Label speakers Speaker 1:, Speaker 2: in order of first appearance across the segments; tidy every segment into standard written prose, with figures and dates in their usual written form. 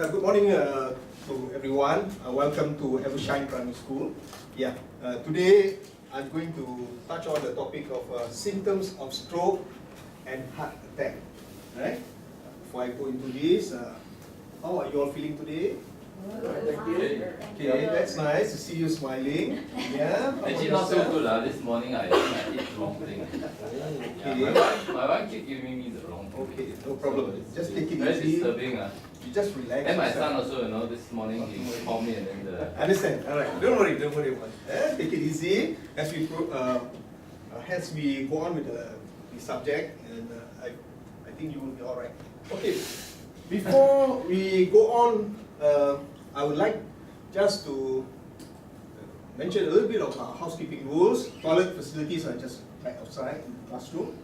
Speaker 1: Good morning to everyone. Welcome to Evershine Primary School. Today I'm going to touch on the topic of symptoms of stroke and heart attack. Right? Before I go into this, how are you all feeling today?
Speaker 2: Thank you.
Speaker 1: Okay, that's nice to see you smiling. Yeah.
Speaker 3: Actually, not so good. This morning I think I ate the wrong thing.
Speaker 1: Okay.
Speaker 3: Yeah, my wife keep giving me the wrong thing.
Speaker 1: Okay, no problem. Just take it
Speaker 3: Very
Speaker 1: easy.
Speaker 3: disturbing.
Speaker 1: You just relax.
Speaker 3: And my
Speaker 1: yourself.
Speaker 3: son also, this morning he called me and then the...
Speaker 1: Understand? All right. Don't worry about it. Take it easy as we go on with the subject, and I think you will be all right. Okay. Before we go on, I would like just to mention a little bit of our housekeeping rules. Toilet facilities are just right outside in the classroom.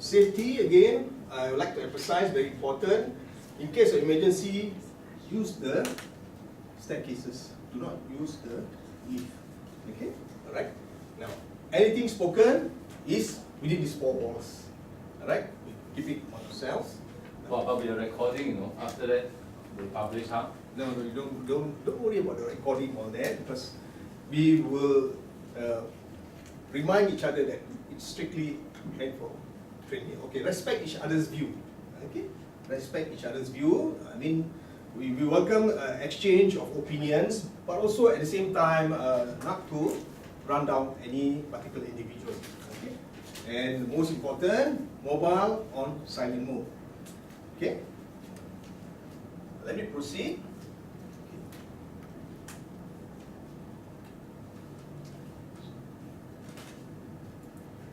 Speaker 1: Safety, again, I would like to emphasize, very important. In case of emergency, use the staircases. Do not use the lift. Okay? Alright? Now, anything spoken is within these 4 walls. Alright? Keep it on yourselves.
Speaker 3: But we are recording, after that we'll publish, huh?
Speaker 1: No, you don't worry about the recording all that, because we will remind each other that it's strictly meant for training. Okay, respect each other's view. Okay, respect each other's view. I mean, we welcome exchange of opinions, but also at the same time not to run down any particular individual. Okay, and most important, mobile on silent mode. Okay, let me proceed.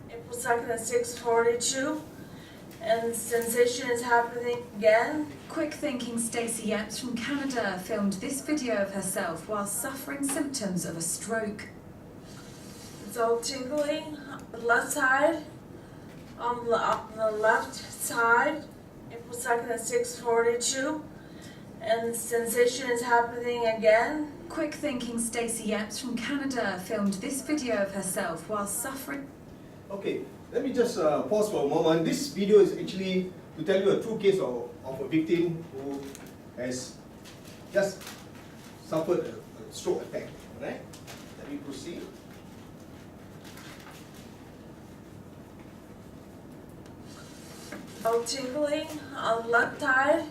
Speaker 4: April 2nd at 6:42, and the sensation is happening again.
Speaker 5: Quick-thinking Stacey Epps from Canada filmed this video of herself while suffering symptoms of a stroke.
Speaker 4: It's all tingling on the left side, on the left side. April 2nd at 6:42, and the sensation is happening again.
Speaker 5: Quick-thinking Stacey Epps from Canada filmed this video of herself while suffering.
Speaker 1: Okay, let me just pause for a moment. This video is actually to tell you a true case of a victim who has just suffered a stroke attack. Alright? Let me proceed.
Speaker 4: All tingling on the left side,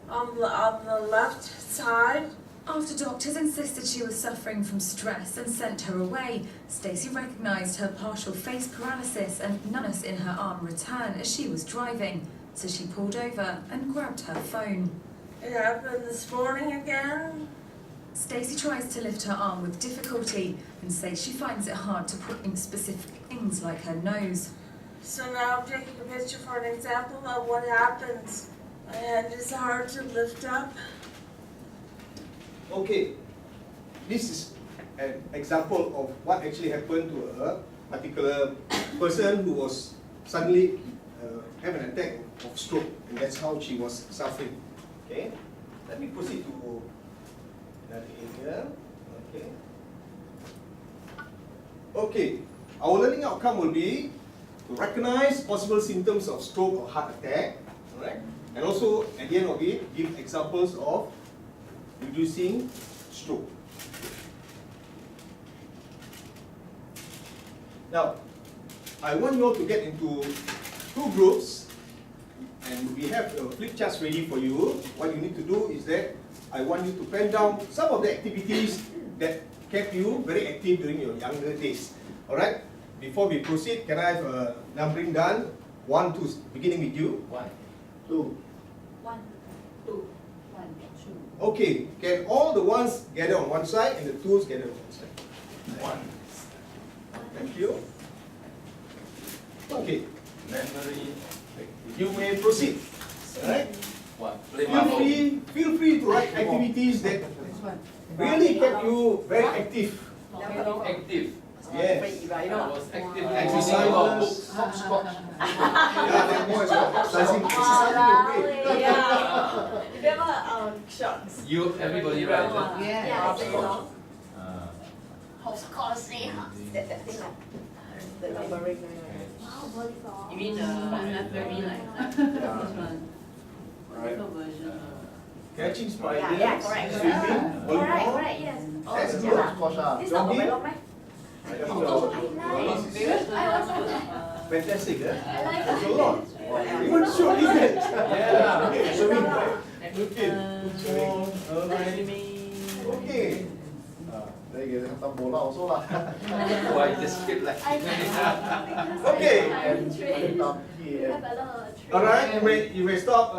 Speaker 4: on the left side.
Speaker 5: After doctors insisted she was suffering from stress and sent her away, Stacey recognised her partial face paralysis and numbness in her arm return as she was driving, so she pulled over and grabbed her phone.
Speaker 4: It happened this morning again.
Speaker 5: Stacey tries to lift her arm with difficulty and says she finds it hard to put in specific things like her nose.
Speaker 4: So now I'm taking a picture for an example of what happens. My hand is hard to lift up.
Speaker 1: Okay, this is an example of what actually happened to a particular person who was suddenly have an attack of stroke, and that's how she was suffering. Okay, let me proceed to another area. Okay, our learning outcome will be to recognize possible symptoms of stroke or heart attack, alright, and also at the end of it, give examples of reducing stroke. Now, I want you all to get into 2 groups, and we have flip charts ready for you. What you need to do is that I want you to pen down some of the activities that kept you very active during your younger days. Alright? Before we proceed, can I have a numbering done? 1, 2, beginning with you.
Speaker 3: 1,
Speaker 1: 2.
Speaker 2: 1, 2, 1, 2.
Speaker 1: Okay, can all the ones gather on one side and the twos gather on one side?
Speaker 3: 1.
Speaker 1: Thank you. Okay,
Speaker 3: Memory.
Speaker 1: you may proceed. Alright?
Speaker 3: 1. Play marble.
Speaker 1: Feel free to write activities that really kept you very active.
Speaker 3: Active.
Speaker 1: Yes.
Speaker 3: I was active in
Speaker 1: Exercise.
Speaker 3: reading about books, hopscotch.
Speaker 1: Yeah, that more is exercising your brain.
Speaker 2: Yeah. Remember shots?
Speaker 3: You, everybody, right? Is it?
Speaker 2: Yeah.
Speaker 6: Hopscotch,
Speaker 2: That thing like the numbering.
Speaker 6: You mean the very like this one,
Speaker 1: Right.
Speaker 6: different version.
Speaker 1: catching spiders,
Speaker 2: Yeah, correct.
Speaker 1: swimming, volleyball.
Speaker 2: Correct, yes.
Speaker 1: That's
Speaker 2: Oh,
Speaker 1: good.
Speaker 2: yeah.
Speaker 6: Squash ah.
Speaker 2: This not
Speaker 1: Jogging.
Speaker 2: overload, meh?
Speaker 1: I think
Speaker 2: Oh, I
Speaker 1: Yes.
Speaker 2: like.
Speaker 1: Fantastic, eh?
Speaker 2: I like
Speaker 1: There's a
Speaker 2: it.
Speaker 1: lot. You want to show these guys?
Speaker 3: Yeah.
Speaker 1: Okay, swimming. Okay, swimming. Alright. Okay.
Speaker 6: There you go, some bola also lah.
Speaker 3: Why just skip like
Speaker 2: I know.
Speaker 1: Okay.
Speaker 2: I'm trained.
Speaker 6: Some
Speaker 2: We
Speaker 6: here.
Speaker 2: have a lot of training.
Speaker 1: Alright, you may stop.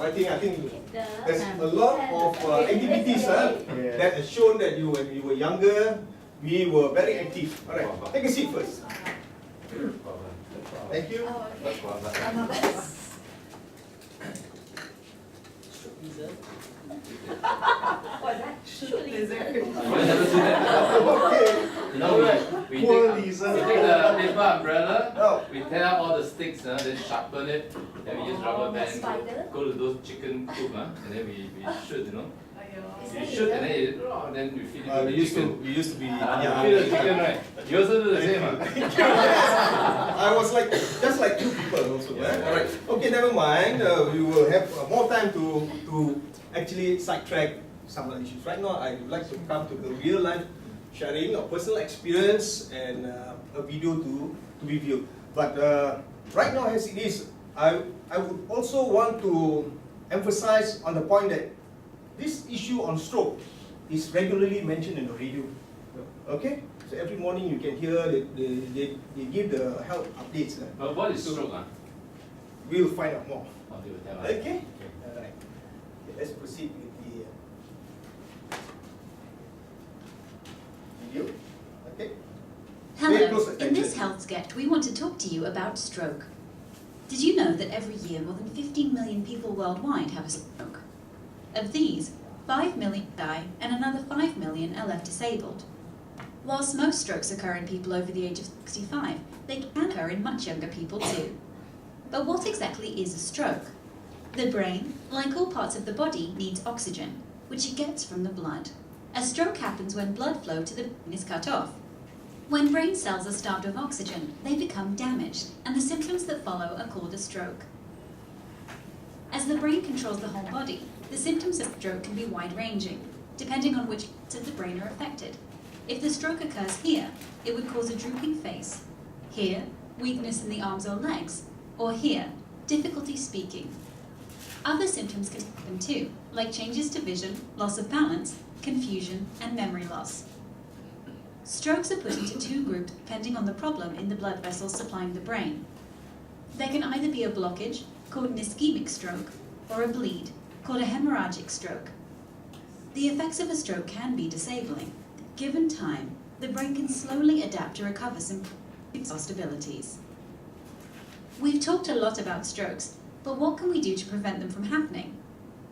Speaker 1: Writing. I think there's a lot of activities that has shown that when you were younger, we were very active. Alright, take a seat first. Thank you.
Speaker 2: Oh, okay. What's that? Shoot lizard.
Speaker 3: Why never do that?
Speaker 1: Okay.
Speaker 3: You know, we
Speaker 6: Poor
Speaker 3: take
Speaker 6: Lisa.
Speaker 3: the paper umbrella,
Speaker 1: Oh.
Speaker 3: we tear out all the sticks, then sharpen it, then we use rubber band,
Speaker 2: Spider?
Speaker 3: go to those chicken coop, and then we shoot, you know.
Speaker 2: Is
Speaker 3: We
Speaker 2: that
Speaker 3: shoot and
Speaker 2: lizard?
Speaker 3: then we feed it to
Speaker 1: We
Speaker 3: the
Speaker 1: used
Speaker 3: chicken.
Speaker 1: to be
Speaker 3: You feed the chicken, right? You also do the same,
Speaker 1: I was like just like two people also. Alright. Okay, never mind. We will have more time to actually sidetrack some of the issues. Right now, I would like to come to the real life sharing of personal experience and a video to be viewed. But right now, as it is, I would also want to emphasize on the point that this issue on stroke is regularly mentioned in the radio. Okay? So every morning you can hear they give the health updates.
Speaker 3: But what is stroke?
Speaker 1: We'll find out more.
Speaker 3: Oh, they will tell us.
Speaker 1: Okay? Alright. Okay, let's proceed with the video. Okay? Very close
Speaker 7: Hello, in
Speaker 1: attention.
Speaker 7: this health sketch we want to talk to you about stroke. Did you know that every year more than 15 million people worldwide have a stroke? Of these, 5 million die and another 5 million are left disabled. Whilst most strokes occur in people over the age of 65, they can occur in much younger people too. But what exactly is a stroke? The brain, like all parts of the body, needs oxygen, which it gets from the blood. A stroke happens when blood flow to the brain is cut off. When brain cells are starved of oxygen, they become damaged, and the symptoms that follow are called a stroke. As the brain controls the whole body, the symptoms of stroke can be wide-ranging, depending on which parts of the brain are affected. If the stroke occurs here, it would cause a drooping face. Here, weakness in the arms or legs. Or here, difficulty speaking. Other symptoms can happen too, like changes to vision, loss of balance, confusion, and memory loss. Strokes are put into two groups depending on the problem in the blood vessels supplying the brain. There can either be a blockage, called an ischemic stroke, or a bleed, called a hemorrhagic stroke. The effects of a stroke can be disabling. Given time, the brain can slowly adapt to recover some lost abilities. We've talked a lot about strokes, but what can we do to prevent them from happening?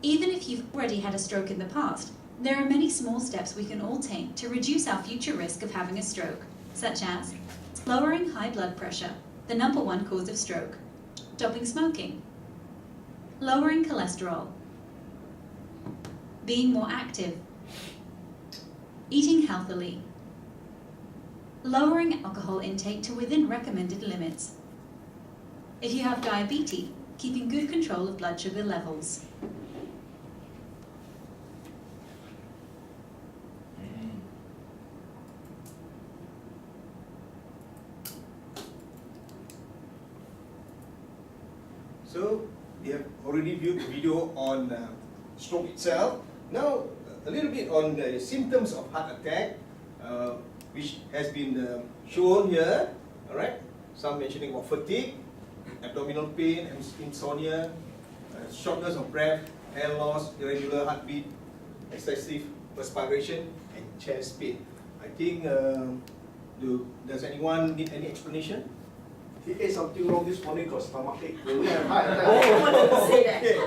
Speaker 7: Even if you've already had a stroke in the past, there are many small steps we can all take to reduce our future risk of having a stroke, such as lowering high blood pressure, the #1 cause of stroke, stopping smoking, lowering cholesterol, being more active, eating healthily, lowering alcohol intake to within recommended limits. If you have diabetes, keeping good control of blood sugar levels.
Speaker 1: So we have already viewed the video on stroke itself. Now a little bit on the symptoms of heart attack, which has been shown here. All right. Some mentioning about fatigue, abdominal pain, insomnia, shortness of breath, hair loss, irregular heartbeat, excessive perspiration, and chest pain. I think, does anyone need any explanation?
Speaker 6: He ate something wrong this morning, got stomachache. Will we have heart attack?
Speaker 1: Okay.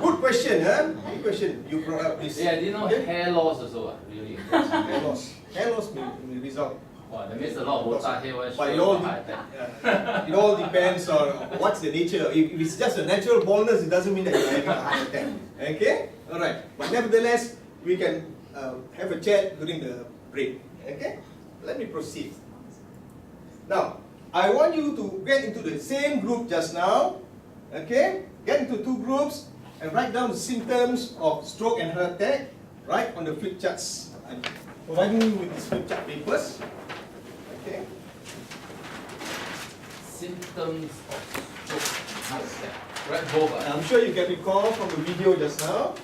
Speaker 1: Good question, huh? Good question. You brought up this.
Speaker 3: Yeah, do you know hair loss also? Really?
Speaker 1: Hair loss. Hair loss may result.
Speaker 3: Wow, that means a lot of botak hair was
Speaker 1: But
Speaker 3: showing heart attack.
Speaker 1: it all depends on what's the nature. If it's just a natural baldness, it doesn't mean that you're having a heart attack. Okay? Alright. But nevertheless, we can have a chat during the break. Okay? Let me proceed. Now, I want you to get into the same group just now. Okay? Get into two groups. and write down the symptoms of stroke and heart attack right on the flip charts. I'm providing you with these flip chart papers. Okay.
Speaker 3: Symptoms of stroke and heart attack. Right, both.
Speaker 1: And I'm sure you can recall from the video just now.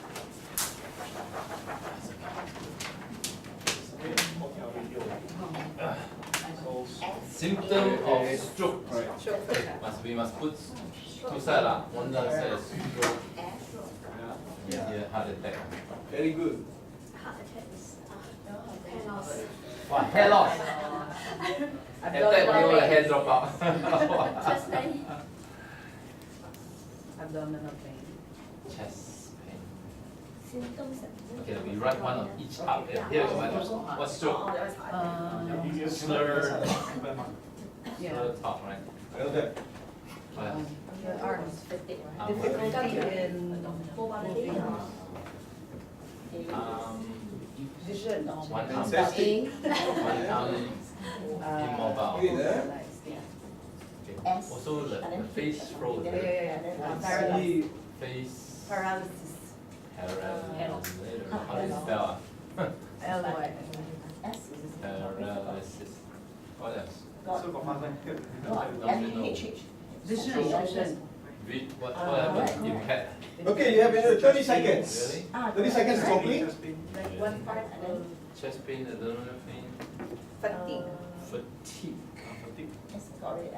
Speaker 3: Symptom of stroke. We must put two sides lah. One side is stroke. Yeah, heart attack.
Speaker 1: Very good.
Speaker 2: Heart attack is hair loss.
Speaker 3: Wow, hair loss. Attack only when hair drop out.
Speaker 2: Chest pain.
Speaker 8: Abdominal pain.
Speaker 3: Chest pain.
Speaker 2: Symptoms.
Speaker 3: Okay, we write one on each up. Here, what's stroke? Slur. Slur talk, right?
Speaker 1: Well done.
Speaker 8: The arms. Difficulty in moving. Vision.
Speaker 3: One arm.
Speaker 1: Fantastic.
Speaker 3: One arm immobile.
Speaker 1: Good, eh?
Speaker 3: Okay. Also the face froze.
Speaker 8: Paralysis.
Speaker 3: Face
Speaker 8: Paralysis.
Speaker 3: paralysis. How do you spell?
Speaker 8: L-Y.
Speaker 3: Paralysis. What else?
Speaker 6: So
Speaker 8: Vision. Vision.
Speaker 3: What happened? You had
Speaker 1: Okay, you have another 30 seconds.
Speaker 3: really
Speaker 1: 30 seconds to complete.
Speaker 8: One part.
Speaker 3: chest pain, abdominal pain,
Speaker 8: Fatigue.
Speaker 3: fatigue.
Speaker 2: Sorry,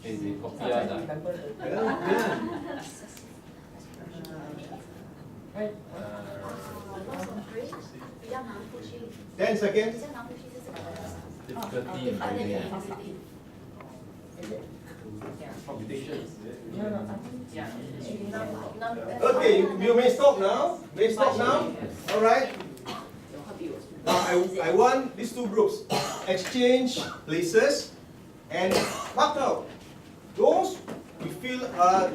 Speaker 3: Is it copiah dah?
Speaker 1: Well done.
Speaker 2: Be较难呼吸，
Speaker 1: 10 seconds.
Speaker 2: 比较难呼吸是这个。
Speaker 3: Difficulty in breathing.
Speaker 1: Okay, you may stop now. May stop now. All right. Now I want these two groups exchange places and mark out those we feel are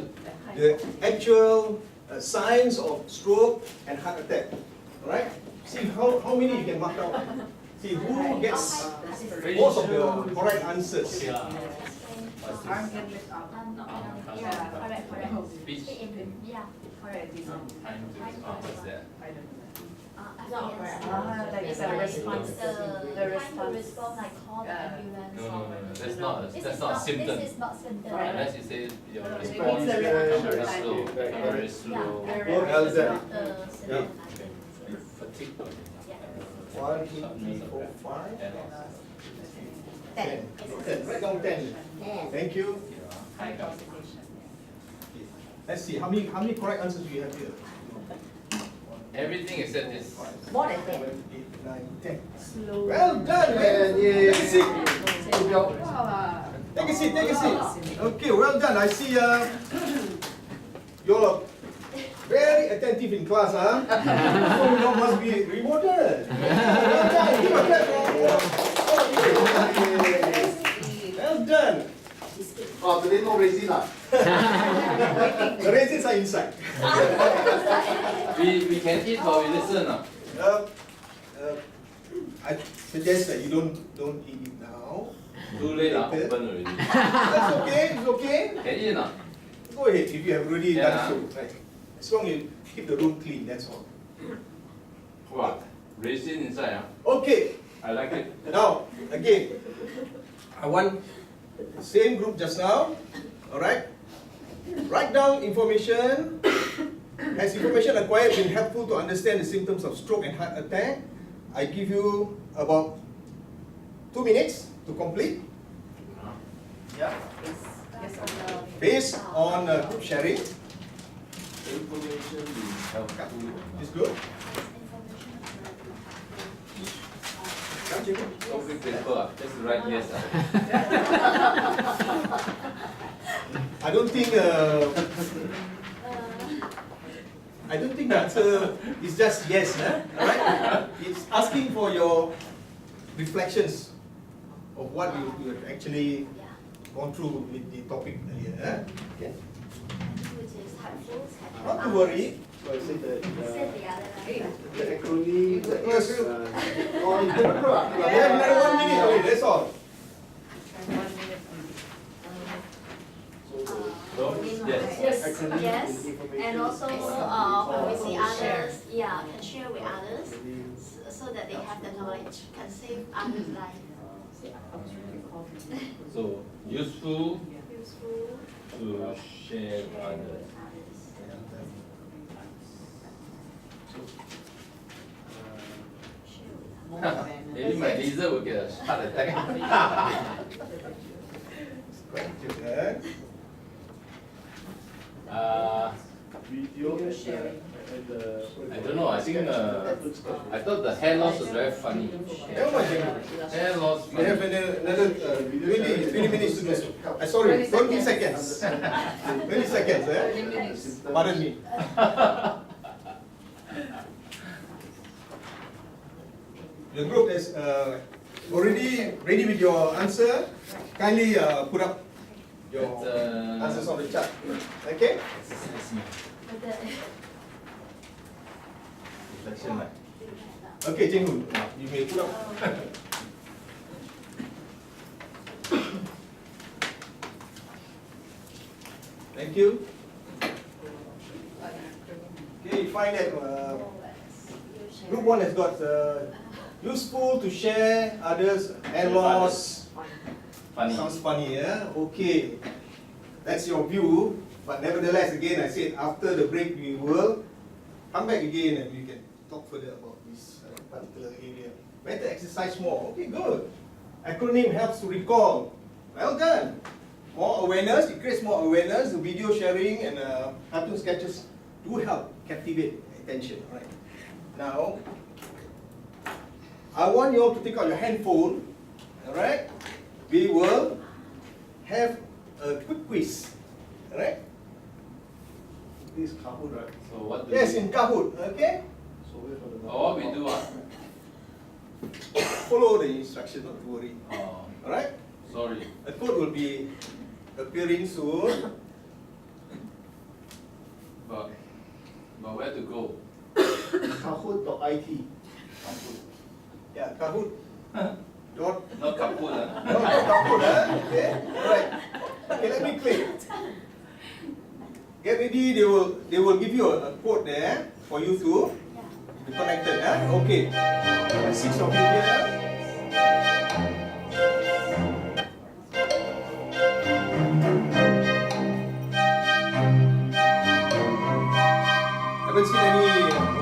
Speaker 1: the actual signs of stroke and heart attack. All right. See how many you can mark out. See who gets most of the correct answers.
Speaker 3: Okay lah.
Speaker 8: Arm can lift up.
Speaker 2: Yeah, correct.
Speaker 3: Speech.
Speaker 2: Yeah, correct.
Speaker 3: Time to what's that?
Speaker 8: I don't know. Like
Speaker 2: It's
Speaker 8: the
Speaker 2: like
Speaker 8: response.
Speaker 2: the time to respond, like call the
Speaker 8: Yeah.
Speaker 2: ambulance.
Speaker 3: No.
Speaker 2: This
Speaker 3: That's
Speaker 2: is
Speaker 3: not a symptom.
Speaker 2: This is not symptom.
Speaker 3: Unless you say your
Speaker 8: Maybe
Speaker 3: response
Speaker 8: it's a
Speaker 3: is
Speaker 8: reaction
Speaker 3: very
Speaker 8: time.
Speaker 3: slow, very slow.
Speaker 1: What else then?
Speaker 2: The symptom, I think.
Speaker 3: Fatigue.
Speaker 1: 1, 2, 3, 4, 5,
Speaker 3: And
Speaker 1: 10. 10. Write down 10. Thank you.
Speaker 8: High concentration.
Speaker 1: Let's see how many correct answers do you have here?
Speaker 3: everything except this.
Speaker 2: More than
Speaker 1: 7,
Speaker 2: 10.
Speaker 1: 8, 9, 10.
Speaker 8: Slow.
Speaker 1: Well done, man. Take a seat.
Speaker 8: Wow.
Speaker 1: Take a seat. Take a seat. Okay, well done. I see you all are very attentive in class, huh? So you must be rewarded. Well done. Give a clap for well done.
Speaker 6: Oh, today no racing lah.
Speaker 1: The raisins are inside.
Speaker 3: We can eat while we listen.
Speaker 1: I suggest that you don't eat it now.
Speaker 3: Too late lah,
Speaker 1: Later.
Speaker 3: open already.
Speaker 1: That's okay. It's okay.
Speaker 3: Can eat or not?
Speaker 1: Go ahead if you have already
Speaker 3: Yeah.
Speaker 1: done so. Right. As long as you keep the room clean, that's all.
Speaker 3: What? Raisin inside,
Speaker 1: Okay.
Speaker 3: I like it.
Speaker 1: Now again, I want the same group just now. All right. Write down information. Has information acquired been helpful to understand the symptoms of stroke and heart attack? I give you about 2 minutes to complete. Yeah.
Speaker 8: Yes, on the.
Speaker 1: Based on group sharing.
Speaker 6: Information is helpful.
Speaker 1: Is good.
Speaker 3: Complete paper, just write yes.
Speaker 1: I don't think the answer is just yes, alright? It's asking for your reflections of what you have actually gone through with the topic earlier. Okay.
Speaker 2: Which is helpful.
Speaker 1: Not to worry.
Speaker 6: So I say that
Speaker 2: Say the other one.
Speaker 6: the acronym that
Speaker 1: Yes.
Speaker 6: is oh, you remember ah?
Speaker 1: We have another 1 minute only, that's all.
Speaker 8: 1 minute.
Speaker 3: So, yes.
Speaker 6: acronym
Speaker 2: yes,
Speaker 6: in information.
Speaker 2: and also when we see others, yeah, can share with others so that they have the knowledge, can save others' life.
Speaker 3: So useful
Speaker 2: Useful.
Speaker 3: to share with others. Maybe my lizard will get a heart attack.
Speaker 1: Quite good, eh?
Speaker 6: Video sharing. And
Speaker 3: I don't know. I think I thought the hair loss was very funny.
Speaker 1: Never mind, Jimmy.
Speaker 3: Hair loss.
Speaker 1: We have another 20 minutes to do. Sorry, 20 seconds. 20 seconds, eh? Pardon me. The group is already ready with your answer. Kindly put up your answers on the chart. Okay?
Speaker 2: But the,
Speaker 3: Reflection, right?
Speaker 1: Okay, Cheng Hun, you may put up. Thank you. Okay, you find that group 1 has got useful to share, others, hair loss.
Speaker 3: Funny.
Speaker 1: Sounds funny, yeah? Okay. That's your view. But nevertheless, again, I said after the break, we will come back again and we can talk further about this particular area. Better exercise more. Okay, good. Acronym helps to recall. Well done. More awareness, it creates more awareness. The video sharing and cartoon sketches do help captivate attention. Right. Now, I want you all to take out your handphone. Alright? We will have a quick quiz. Alright?
Speaker 6: this is Kahoot, right?
Speaker 3: So what do
Speaker 1: Yes,
Speaker 3: we,
Speaker 1: in Kahoot. Okay?
Speaker 6: So wait for the
Speaker 3: what we do?
Speaker 1: Follow the instruction, not to worry. Alright?
Speaker 3: Sorry.
Speaker 1: A code will be appearing soon.
Speaker 3: But where to go?
Speaker 6: Kahoot.it.
Speaker 1: Yeah, Kahoot. Dot.
Speaker 3: Not Kaput,
Speaker 1: No, not Kahoot, huh? Okay? Alright. Okay, let me click. Get ready, they will give you a code there for you to be connected. Huh? Okay. 6 of you here. Haven't seen any.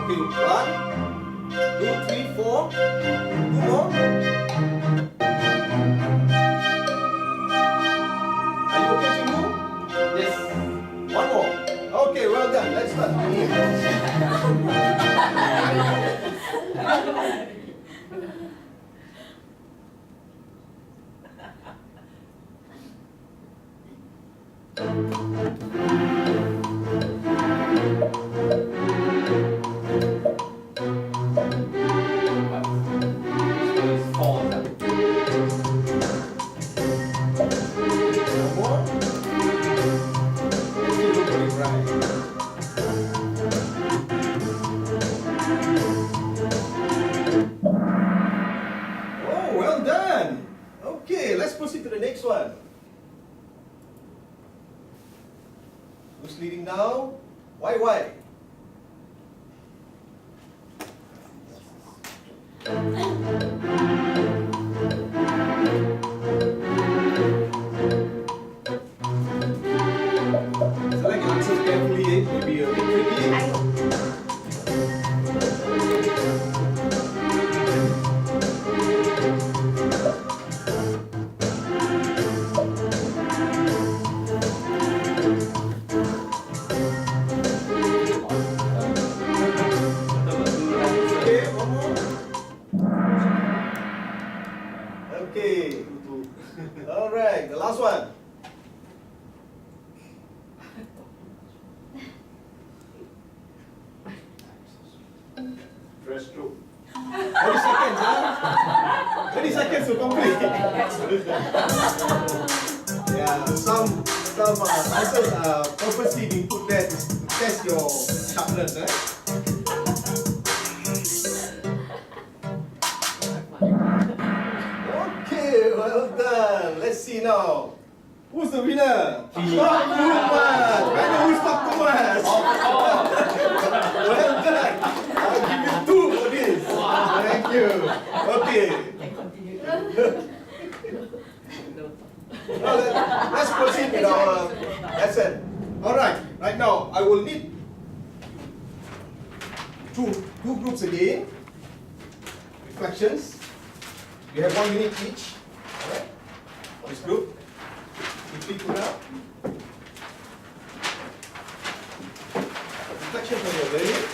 Speaker 1: Okay, 1, 2, 3, 4. 2 more. Are you okay, Chingu?
Speaker 3: Yes.
Speaker 1: 1 more. Okay, well done. Let's start. Oh, well done. Okay, let's proceed to the next one. Who's leading now? Why? Select your answers carefully, maybe a bit tricky. Okay, one more. Okay. Alright, the last one.
Speaker 6: Fresh stroke.
Speaker 1: 30 seconds, huh? 30 seconds to complete. Yeah, some answers are purposely being put there to test your sharpness, eh? Okay, well done. Let's see now. Who's the winner? Stop too much! I know who stop too much! Well done! I'll give you 2 for this. Thank you. Okay. Now let's proceed with our lesson. Alright, right now I will need two groups again. Reflections. You have 1 minute each. Alright? For this group. Quickly put out. Reflections on your learning.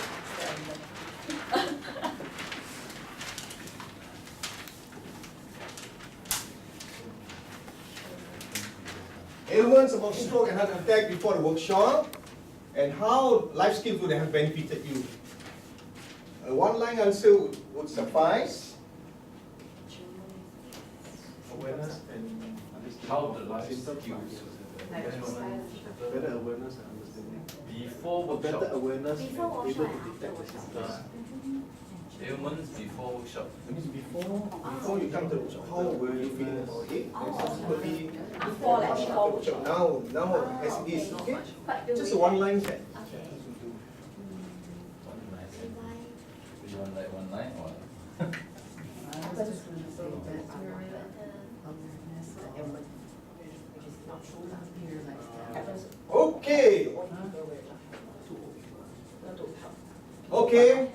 Speaker 1: Elements about stroke and heart attack before the workshop, and how life skills would have benefited you. A 1-line answer would suffice. Awareness and
Speaker 3: How the life
Speaker 6: System
Speaker 3: skills
Speaker 6: better awareness and understanding.
Speaker 3: before
Speaker 6: For better
Speaker 3: workshop.
Speaker 6: awareness
Speaker 2: Before
Speaker 6: and able
Speaker 2: workshop
Speaker 6: to
Speaker 2: and
Speaker 6: detect the
Speaker 2: after
Speaker 6: symptoms.
Speaker 3: Ailments before workshop.
Speaker 1: That means before you come to the workshop, how were you feeling about it? And subsequently,
Speaker 8: Before, like, before
Speaker 1: workshop. Now as it is, okay? Just a 1-line set.
Speaker 2: Okay.
Speaker 3: One line.
Speaker 2: Remind.
Speaker 3: You want like 1 line or?
Speaker 1: Okay. Okay.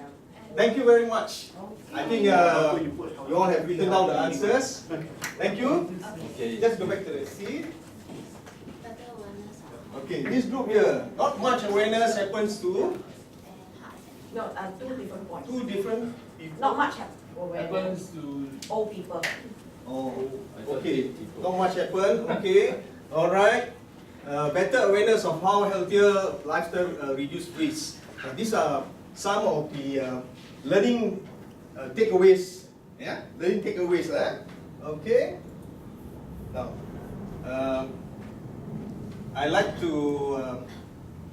Speaker 1: Thank you very much. I think you all have written down the answers. Thank you.
Speaker 3: Okay.
Speaker 1: Just go back to the seat.
Speaker 2: Better awareness of
Speaker 1: Okay, this group here, not much awareness happens to
Speaker 2: and heart attack.
Speaker 8: No, 2 different points.
Speaker 1: 2 different people.
Speaker 8: Not much awareness.
Speaker 3: Happens to.
Speaker 8: Old people.
Speaker 1: Oh, okay. Not much happen. Okay. All right. Better awareness of how healthier lifestyle reduce risk. These are some of the learning takeaways. Yeah, learning takeaways. Okay. Now, I like to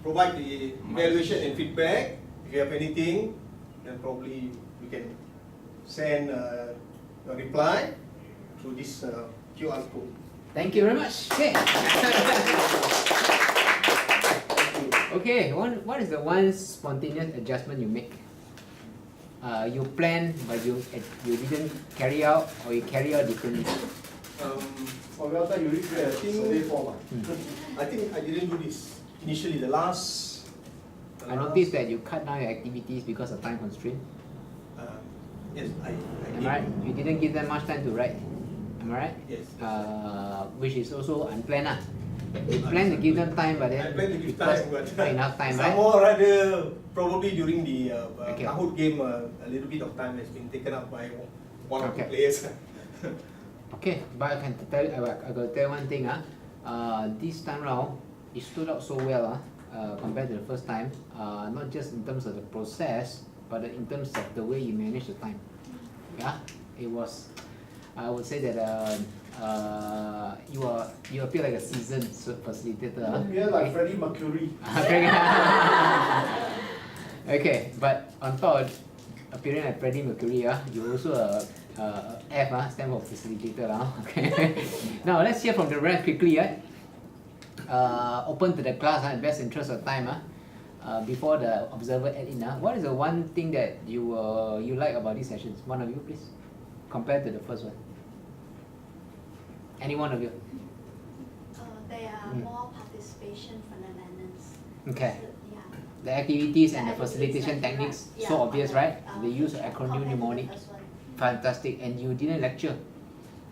Speaker 1: provide the evaluation and feedback. If you have anything, then probably you can send a reply through this QR code.
Speaker 9: Thank you very much. Okay. Okay, what is the one spontaneous adjustment you make? You plan but you didn't carry out, or you carry out differently?
Speaker 6: For your time, you read the survey form.
Speaker 1: I think I didn't do this initially. The last.
Speaker 9: I noticed that you cut down your activities because of time constraint.
Speaker 1: Yes, I
Speaker 9: Am
Speaker 1: did.
Speaker 9: I right? You didn't give them much time to write. Am I right?
Speaker 1: Yes.
Speaker 9: Which is also unplanned. You plan to give them time, but
Speaker 1: I
Speaker 9: then
Speaker 1: plan to give
Speaker 9: because
Speaker 1: time, but
Speaker 9: not enough time, right?
Speaker 1: somehow or rather, probably during the
Speaker 9: Okay.
Speaker 1: Majeed game, a little bit of time has been taken up by one of the
Speaker 9: Okay.
Speaker 1: players.
Speaker 9: Okay, but I can tell I gotta tell one thing. This time round, it stood out so well compared to the first time. Not just in terms of the process, but in terms of the way you manage the time. Yeah, it was. I would say that you appear like a seasoned facilitator.
Speaker 6: Yeah, like Freddie Mercury.
Speaker 9: Okay, but on top of appearing like Freddie Mercury, you also F, stand for facilitator. Okay. Now let's hear from the rest quickly. Open to the class, in best interest of time. Before the observer add in. What is the one thing that you like about these sessions? One of you, please, compared to the first one. Any one of you?
Speaker 2: There are more participation from the learners.
Speaker 9: Okay.
Speaker 2: So, yeah.
Speaker 9: The activities
Speaker 2: The
Speaker 9: and the
Speaker 2: activities
Speaker 9: facilitation
Speaker 2: like
Speaker 9: techniques,
Speaker 2: that,
Speaker 9: so
Speaker 2: yeah,
Speaker 9: obvious, right? They use
Speaker 2: compared
Speaker 9: acronym
Speaker 2: to the
Speaker 9: mnemonic.
Speaker 2: first one.
Speaker 9: Fantastic. And you didn't lecture.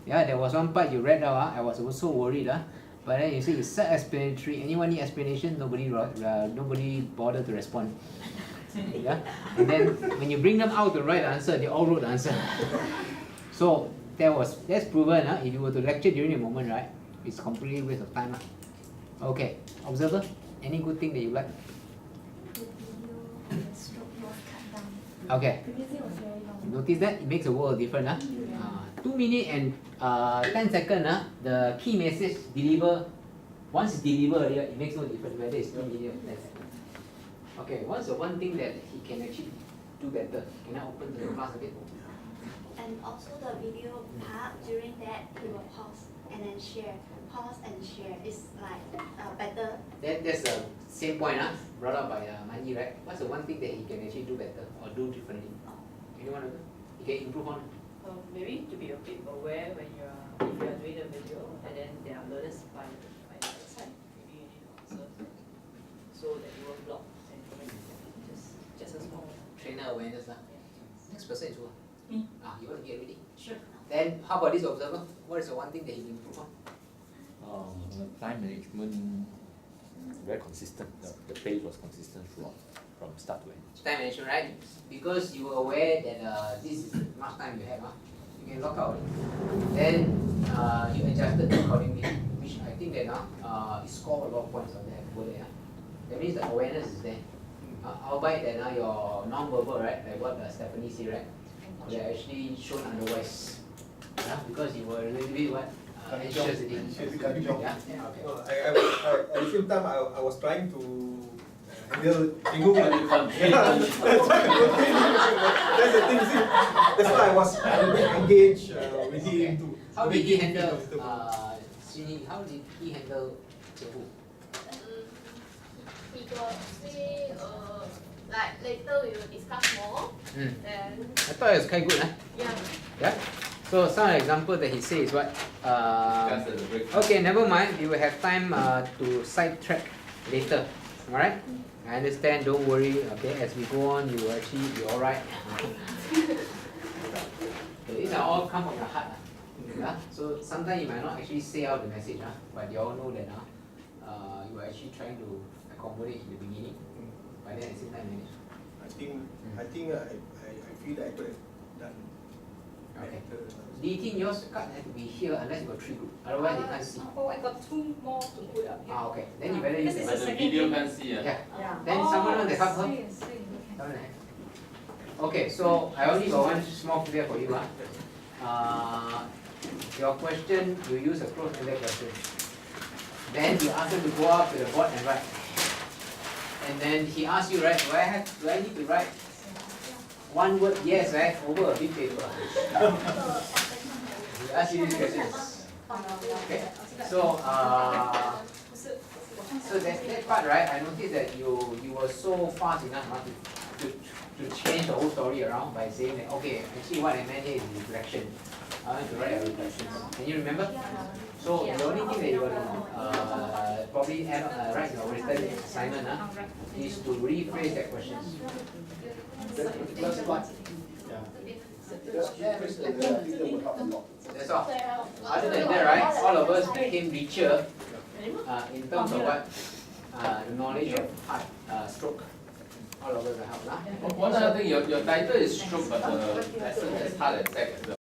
Speaker 9: Yeah, there was one part you read out. I was also worried. But then you say it's self-explanatory. Anyone need explanation? Nobody bothered to respond. Yeah. And then when you bring them out to write the answer, they all wrote the answer. So that's proven. If you were to lecture during the moment, right, it's completely waste of time. Okay. Observer, any good thing that you like?
Speaker 2: The video and the stroke was cut down.
Speaker 9: Okay.
Speaker 2: Previously it was very long.
Speaker 9: Notice that it makes a world of difference. 2 minutes and 10 seconds. The key message deliver. Once it's delivered, it makes no difference whether it's 2 minutes or 10 seconds. Okay, what's the one thing that he can actually do better? Can I open the class a bit?
Speaker 2: And also the video part, during that he will pause and then share. Pause and share is like better.
Speaker 9: That's the same point brought up by Majeed, right? What's the one thing that he can actually do better or do differently? Anyone of them? He can improve on?
Speaker 8: Maybe to be a bit aware when if you are doing the video and then there are learners by the other side, maybe you need to observe so that you won't block and correct just a small
Speaker 9: Trainer awareness. Next person is who?
Speaker 8: Me.
Speaker 9: You want to get ready?
Speaker 8: Sure.
Speaker 9: Then how about this observer? What is the one thing that he can improve on?
Speaker 10: Time management, very consistent. The pace was consistent throughout, from start to end.
Speaker 9: Time management, right? Because you were aware that this is much time you have, you can lock out. Then you adjusted accordingly, which I think that it scored a lot of points on that over there. That means the awareness is there. Albeit that your non-verbal, right, like what Stephanie said, right, they are actually shown otherwise. Because you were a little bit anxious. Yeah. Okay.
Speaker 1: At the same time, I was trying to handle Jingle.
Speaker 3: How do you contain?
Speaker 1: That's the thing. See, that's why I was engaged with him too.
Speaker 9: How did he handle Srini? How did he handle Jehu?
Speaker 2: He got say like later we will discuss more. Then
Speaker 9: I thought it was quite good, Yeah. So some example that he says is what? Okay, never mind. We will have time to sidetrack later. Alright? I understand. Don't worry. Okay, as we go on, you will actually be alright. Okay, these are all come from the heart. So sometimes you might not actually say out the message, but you all know that you are actually trying to accommodate in the beginning, but then at the same time manage.
Speaker 1: I feel that I could have done
Speaker 9: Okay.
Speaker 1: better.
Speaker 9: Do you think yours card have to be here unless you got 3 groups? Otherwise they can't see.
Speaker 8: Oh, I got 2 more to put up here.
Speaker 9: Okay. Then you better use
Speaker 8: This
Speaker 9: the
Speaker 8: is
Speaker 3: But
Speaker 8: the
Speaker 3: the video
Speaker 8: second
Speaker 3: can't see.
Speaker 9: Yeah.
Speaker 8: Yeah.
Speaker 9: Then someone on the help her.
Speaker 8: I see.
Speaker 9: Someone help. Okay, so I only got one small clear for you. Your question, you use a close-ended question. Then you ask him to go up to the board and write. And then he asks you, right, do I need to write one word yes, right, over a big paper? He asks you these questions. Okay. So that part, right, I noticed that you were so fast enough to change the whole story around by saying that, okay, actually what I meant here is reflection. I want to write a reflection. Can you remember? So the only thing that you want to probably write in your written assignment is to rephrase that question.
Speaker 6: That particular spot.
Speaker 9: That's all. Other than that, right, all of us became richer in terms of what the knowledge of heart stroke. All of us are helped.
Speaker 3: One other thing, your title is stroke, but the lesson is heart attack as well.